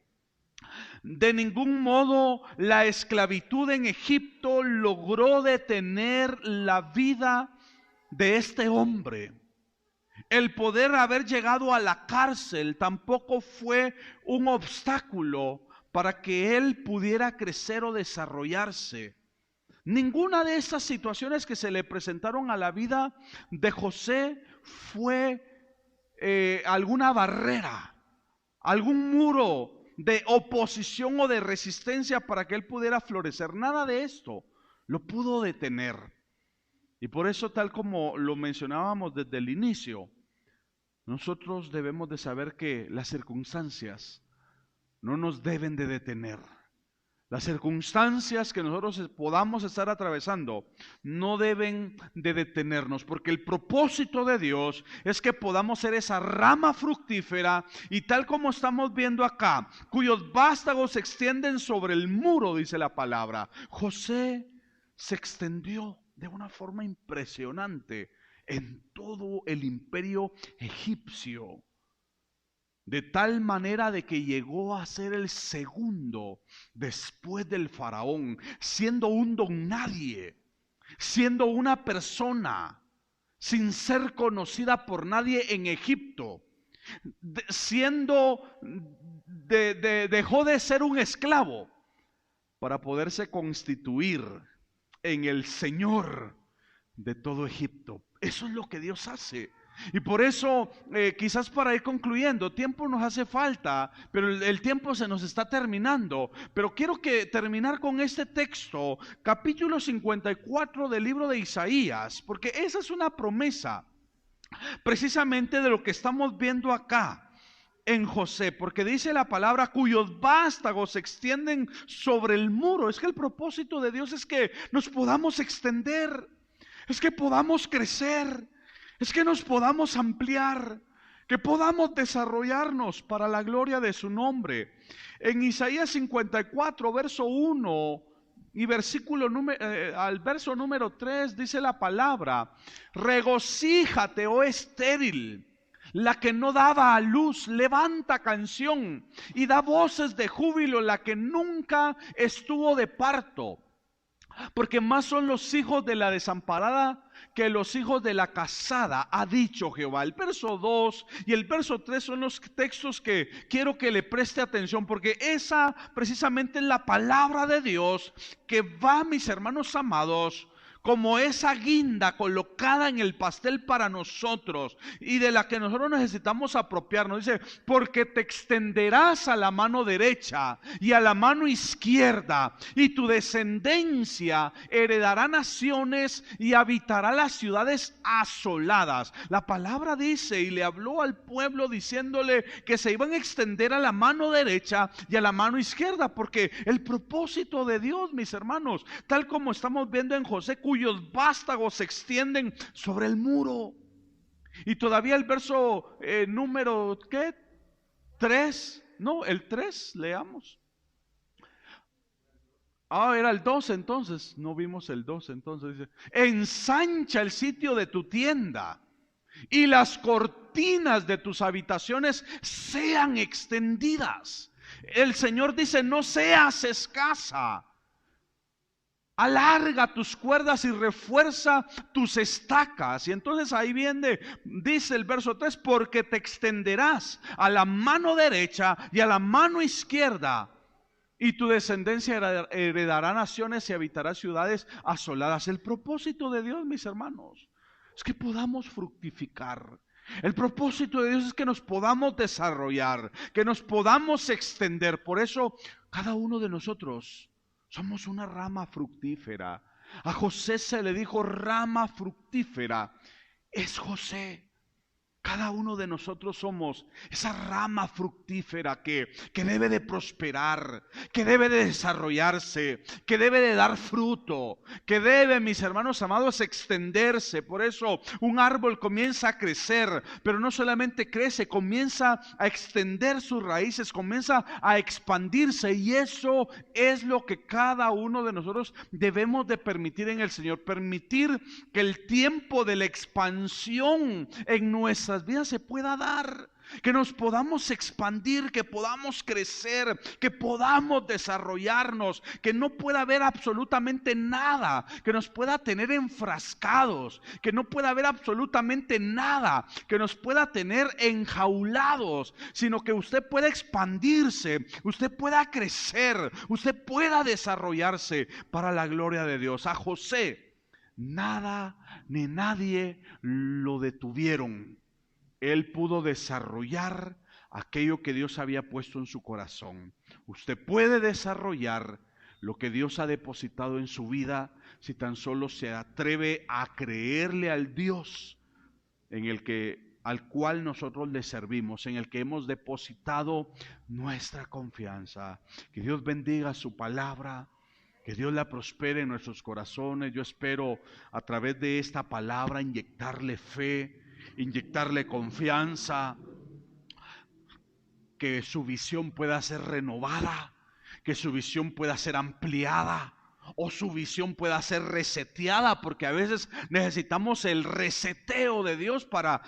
De ningún modo la esclavitud en Egipto logró detener la vida de este hombre. El poder haber llegado a la cárcel tampoco fue un obstáculo para que él pudiera crecer o desarrollarse. Ninguna de esas situaciones que se le presentaron a la vida de José fue alguna barrera, algún muro de oposición o de resistencia para que él pudiera florecer. Nada de esto lo pudo detener. Y por eso, tal como lo mencionábamos desde el inicio, nosotros debemos de saber que las circunstancias no nos deben de detener. Las circunstancias que nosotros podamos estar atravesando no deben de detenernos, porque el propósito de Dios es que podamos ser esa rama fructífera, y tal como estamos viendo acá, cuyos vástagos se extienden sobre el muro, dice la palabra. José se extendió de una forma impresionante en todo el imperio egipcio. De tal manera de que llegó a ser el segundo después del faraón, siendo un don nadie, siendo una persona sin ser conocida por nadie en Egipto, dejó de ser un esclavo para poderse constituir en el Señor de todo Egipto. Eso es lo que Dios hace. Y por eso, quizás para ir concluyendo, tiempo nos hace falta, pero el tiempo se nos está terminando. Pero quiero terminar con este texto, capítulo 54 del libro de Isaías, porque esa es una promesa precisamente de lo que estamos viendo acá en José, porque dice la palabra, cuyos vástagos se extienden sobre el muro. Es que el propósito de Dios es que nos podamos extender, es que podamos crecer, es que nos podamos ampliar, que podamos desarrollarnos para la gloria de su nombre. En Isaías 54, verso 1 y al verso número 3 dice la palabra, regocíjate, oh estéril, la que no daba a luz, levanta canción y da voces de júbilo, la que nunca estuvo de parto. Porque más son los hijos de la desamparada que los hijos de la casada, ha dicho Jehová. El verso 2 y el verso 3 son los textos que quiero que le preste atención, porque esa precisamente es la palabra de Dios que va, mis hermanos amados, como esa guinda colocada en el pastel para nosotros y de la que nosotros necesitamos apropiarnos. Dice, porque te extenderás a la mano derecha y a la mano izquierda, y tu descendencia heredará naciones y habitará las ciudades asoladas. La palabra dice, y le habló al pueblo diciéndole que se iban a extender a la mano derecha y a la mano izquierda, porque el propósito de Dios, mis hermanos, tal como estamos viendo en José, cuyos vástagos se extienden sobre el muro. Y todavía el verso número, ¿qué? 3, no, el 3, leamos. Era el 2 entonces, no vimos el 2 entonces. Dice, ensancha el sitio de tu tienda y las cortinas de tus habitaciones sean extendidas. El Señor dice, no seas escasa. Alarga tus cuerdas y refuerza tus estacas. Y entonces ahí viene, dice el verso 3, porque te extenderás a la mano derecha y a la mano izquierda, y tu descendencia heredará naciones y habitará ciudades asoladas. El propósito de Dios, mis hermanos, es que podamos fructificar. El propósito de Dios es que nos podamos desarrollar, que nos podamos extender. Por eso cada uno de nosotros somos una rama fructífera. A José se le dijo rama fructífera. Es José. Cada uno de nosotros somos esa rama fructífera que debe de prosperar, que debe de desarrollarse, que debe de dar fruto, que debe, mis hermanos amados, extenderse. Por eso un árbol comienza a crecer, pero no solamente crece, comienza a extender sus raíces, comienza a expandirse, y eso es lo que cada uno de nosotros debemos de permitir en el Señor. Permitir que el tiempo de la expansión en nuestras vidas se pueda dar, que nos podamos expandir, que podamos crecer, que podamos desarrollarnos, que no pueda haber absolutamente nada que nos pueda tener enfrascados, que no pueda haber absolutamente nada que nos pueda tener enjaulados, sino que usted pueda expandirse, usted pueda crecer, usted pueda desarrollarse para la gloria de Dios. A José nada ni nadie lo detuvieron. Él pudo desarrollar aquello que Dios había puesto en su corazón. Usted puede desarrollar lo que Dios ha depositado en su vida si tan solo se atreve a creerle al Dios al cual nosotros le servimos, en el que hemos depositado nuestra confianza. Que Dios bendiga su palabra, que Dios la prospere en nuestros corazones. Yo espero a través de esta palabra inyectarle fe, inyectarle confianza, que su visión pueda ser renovada, que su visión pueda ser ampliada, o su visión pueda ser reseteada, porque a veces necesitamos el reseteo de Dios para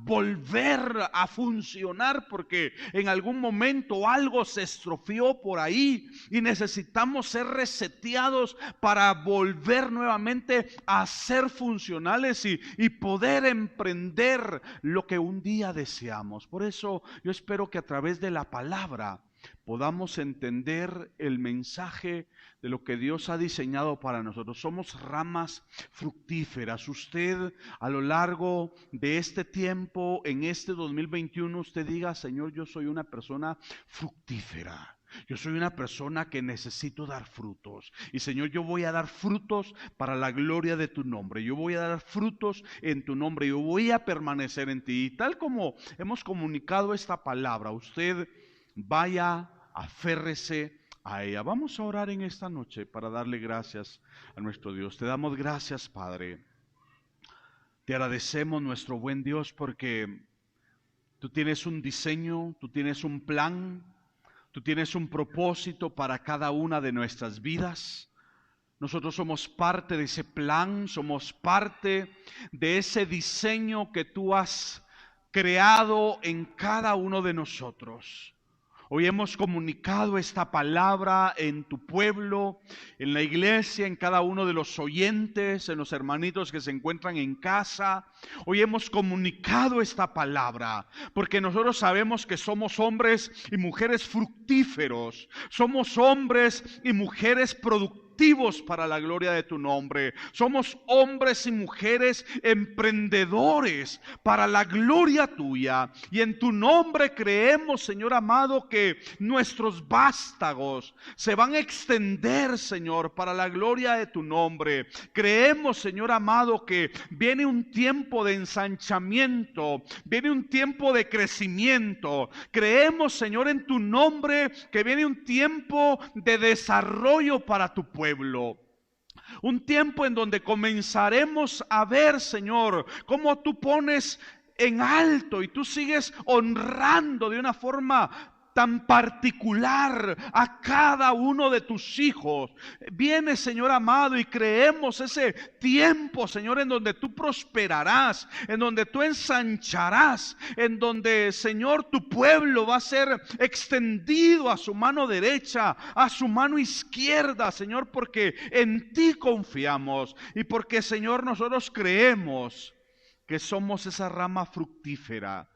volver a funcionar, porque en algún momento algo se estropeó por ahí y necesitamos ser reseteados para volver nuevamente a ser funcionales y poder emprender lo que un día deseamos. Por eso yo espero que a través de la palabra podamos entender el mensaje de lo que Dios ha diseñado para nosotros. Somos ramas fructíferas. Usted a lo largo de este tiempo, en este 2021, usted diga: Señor, yo soy una persona fructífera. Yo soy una persona que necesito dar frutos. Y Señor, yo voy a dar frutos para la gloria de tu nombre. Yo voy a dar frutos en tu nombre. Yo voy a permanecer en ti. Y tal como hemos comunicado esta palabra, usted vaya, aférrese a ella. Vamos a orar en esta noche para darle gracias a nuestro Dios. Te damos gracias, Padre. Te agradecemos, nuestro buen Dios, porque tú tienes un diseño, tú tienes un plan, tú tienes un propósito para cada una de nuestras vidas. Nosotros somos parte de ese plan, somos parte de ese diseño que tú has creado en cada uno de nosotros. Hoy hemos comunicado esta palabra en tu pueblo, en la iglesia, en cada uno de los oyentes, en los hermanitos que se encuentran en casa. Hoy hemos comunicado esta palabra porque nosotros sabemos que somos hombres y mujeres fructíferos. Somos hombres y mujeres productivos para la gloria de tu nombre. Somos hombres y mujeres emprendedores para la gloria tuya. Y en tu nombre creemos, Señor amado, que nuestros vástagos se van a extender, Señor, para la gloria de tu nombre. Creemos, Señor amado, que viene un tiempo de ensanchamiento, viene un tiempo de crecimiento. Creemos, Señor, en tu nombre, que viene un tiempo de desarrollo para tu pueblo. Un tiempo en donde comenzaremos a ver, Señor, cómo tú pones en alto y tú sigues honrando de una forma tan particular a cada uno de tus hijos. Viene, Señor amado, y creemos ese tiempo, Señor, en donde tú prosperarás, en donde tú ensancharás, en donde, Señor, tu pueblo va a ser extendido a su mano derecha, a su mano izquierda, Señor, porque en ti confiamos y porque, Señor, nosotros creemos que somos esa rama fructífera.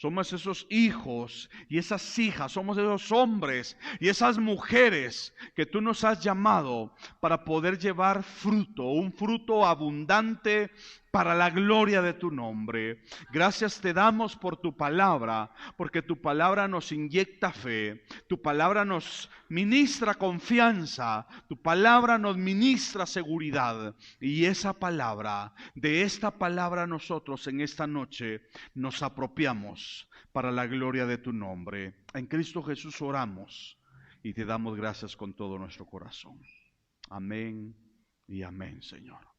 Somos esos hijos y esas hijas, somos esos hombres y esas mujeres que tú nos has llamado para poder llevar fruto, un fruto abundante para la gloria de tu nombre. Gracias te damos por tu palabra, porque tu palabra nos inyecta fe, tu palabra nos ministra confianza, tu palabra nos ministra seguridad. Y esa palabra, de esta palabra nosotros en esta noche nos apropiamos para la gloria de tu nombre. En Cristo Jesús oramos y te damos gracias con todo nuestro corazón. Amén y amén, Señor.